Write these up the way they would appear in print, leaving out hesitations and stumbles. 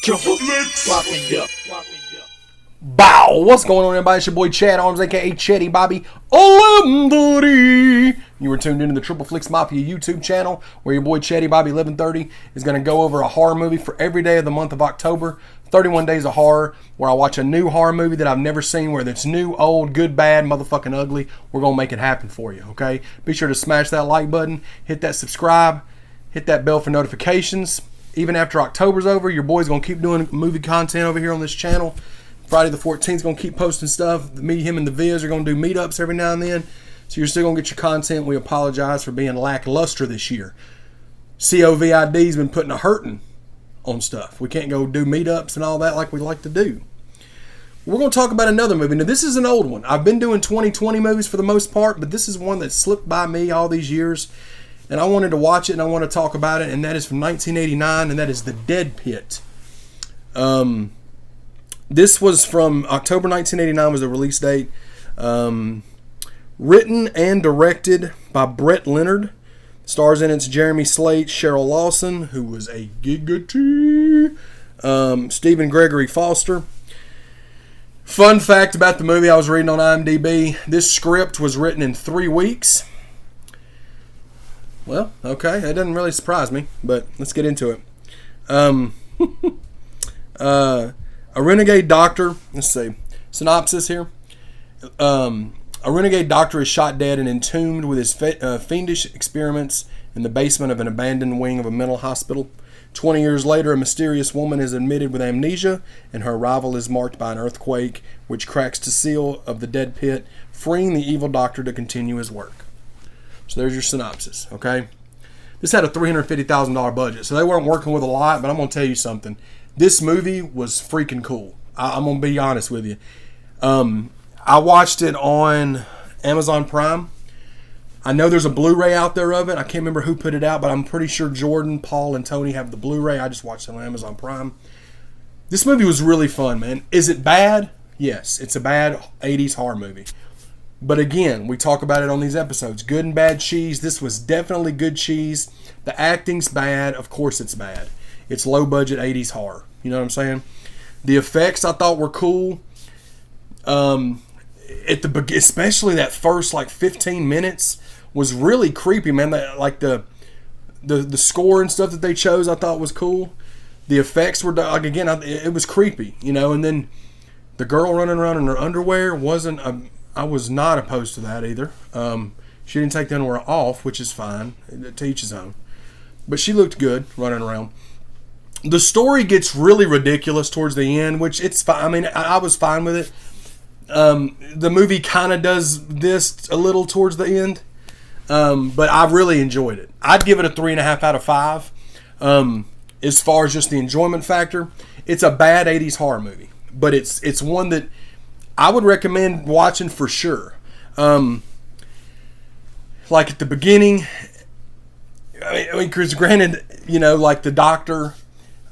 Triple Flix. Mafia. Bow! What's going on, everybody? It's your boy Chad Arms, aka Chetty Bobby Olamdori. You were tuned into the Triple Flix Mafia YouTube channel, where your boy Chetty Bobby 1130 is going to go over a horror movie for every day of the month of October. 31 days of horror, where I watch a new horror movie that I've never seen, whether it's new, old, good, bad, motherfucking ugly. We're going to make it happen for you, okay? Be sure to smash that like button, hit that subscribe, hit that bell for notifications. Even after October's over, your boy's going to keep doing movie content over here on this channel. Friday the 14th is going to keep posting stuff. Me, him, and the Viz are going to do meetups every now and then. So you're still going to get your content. We apologize for being lackluster this year. COVID's been putting a hurting on stuff. We can't go do meetups and all that like we like to do. We're going to talk about another movie. Now, this is an old one. I've been doing 2020 movies for the most part, but this is one that slipped by me all these years. And I wanted to watch it and I want to talk about it. And that is from 1989, and that is The Dead Pit. This was from October 1989 was the release date. Written and directed by Brett Leonard. Stars in it's Jeremy Slate, Cheryl Lawson, who was a giggity, Stephen Gregory Foster. Fun fact about the movie I was reading on IMDb. This script was written in 3 weeks. Well, okay, that doesn't really surprise me, but let's get into it. A renegade doctor, let's see, synopsis here. A renegade doctor is shot dead and entombed with his fiendish experiments in the basement of an abandoned wing of a mental hospital. 20 years later, a mysterious woman is admitted with amnesia, and her arrival is marked by an earthquake, which cracks the seal of the dead pit, freeing the evil doctor to continue his work. So there's your synopsis, okay? This had a $350,000 budget, so they weren't working with a lot, but I'm going to tell you something. This movie was freaking cool. I'm going to be honest with you. I watched it on Amazon Prime. I know there's a Blu-ray out there of it. I can't remember who put it out, but I'm pretty sure Jordan, Paul, and Tony have the Blu-ray. I just watched it on Amazon Prime. This movie was really fun, man. Is it bad? Yes, it's a bad 80s horror movie. But again, we talk about it on these episodes. Good and bad cheese. This was definitely good cheese. The acting's bad. Of course it's bad. It's low-budget 80s horror. You know what I'm saying? The effects I thought were cool. Especially that first 15 minutes was really creepy, man. The score and stuff that they chose I thought was cool. The effects were it was creepy, you know. And then the girl running around in her underwear I was not opposed to that either. She didn't take the underwear off, which is fine. To each his own. But she looked good running around. The story gets really ridiculous towards the end, which it's fine. I mean, I was fine with it. The movie kind of does this a little towards the end, but I really enjoyed it. I'd give it a 3.5 out of 5. As far as just the enjoyment factor, it's a bad 80s horror movie, but it's one that I would recommend watching for sure. Like at the beginning, I mean, because granted, you know, like the doctor,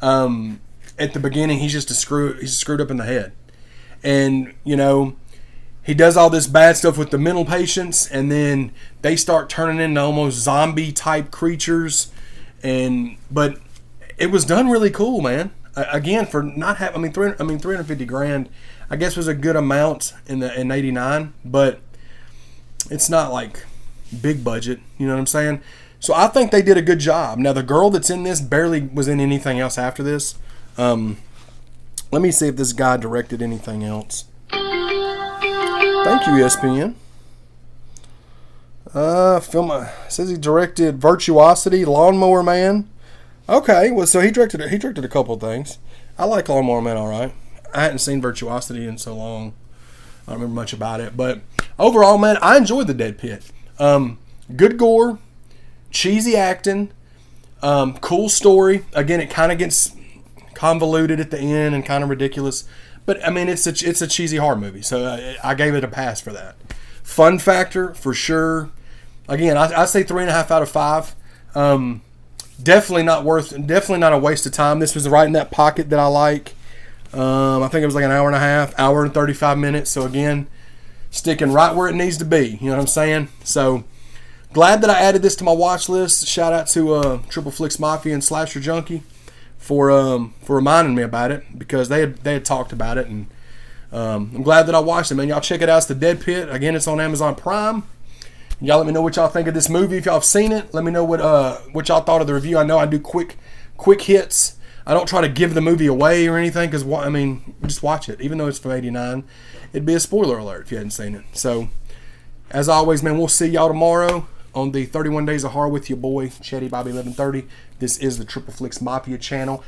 at the beginning, he's screwed up in the head. And, you know, he does all this bad stuff with the mental patients, and then they start turning into almost zombie-type creatures. But it was done really cool, man. Again, for not having, $350,000, I guess was a good amount in '89, but it's not like big budget. You know what I'm saying? So I think they did a good job. Now the girl that's in this barely was in anything else after this. Let me see if this guy directed anything else. Thank you, ESPN. Says he directed Virtuosity, Lawnmower Man. Okay, well, so he directed a couple of things. I like Lawnmower Man, all right. I hadn't seen Virtuosity in so long. I don't remember much about it, but overall, man, I enjoyed The Dead Pit. Good gore, cheesy acting, cool story. Again, it kind of gets convoluted at the end and kind of ridiculous, but I mean it's a cheesy horror movie, so I gave it a pass for that. Fun factor for sure. Again, I say 3.5 out of 5. Definitely not a waste of time. This was right in that pocket that I like. I think it was like an hour and a half, hour and 35 minutes. So again, sticking right where it needs to be. You know what I'm saying? So glad that I added this to my watch list. Shout out to Triple Flix Mafia and Slasher Junkie for reminding me about it, because they had talked about it, and I'm glad that I watched it, man. Y'all check it out. It's The Dead Pit. Again, it's on Amazon Prime. Y'all let me know what y'all think of this movie. If y'all have seen it, let me know what y'all thought of the review. I know I do quick hits. I don't try to give the movie away or anything, because just watch it. Even though it's from '89, it'd be a spoiler alert if you hadn't seen it. So, as always, man, we'll see y'all tomorrow on the 31 Days of Horror with your boy Chetty Bobby 1130. This is the Triple Flix Mafia channel.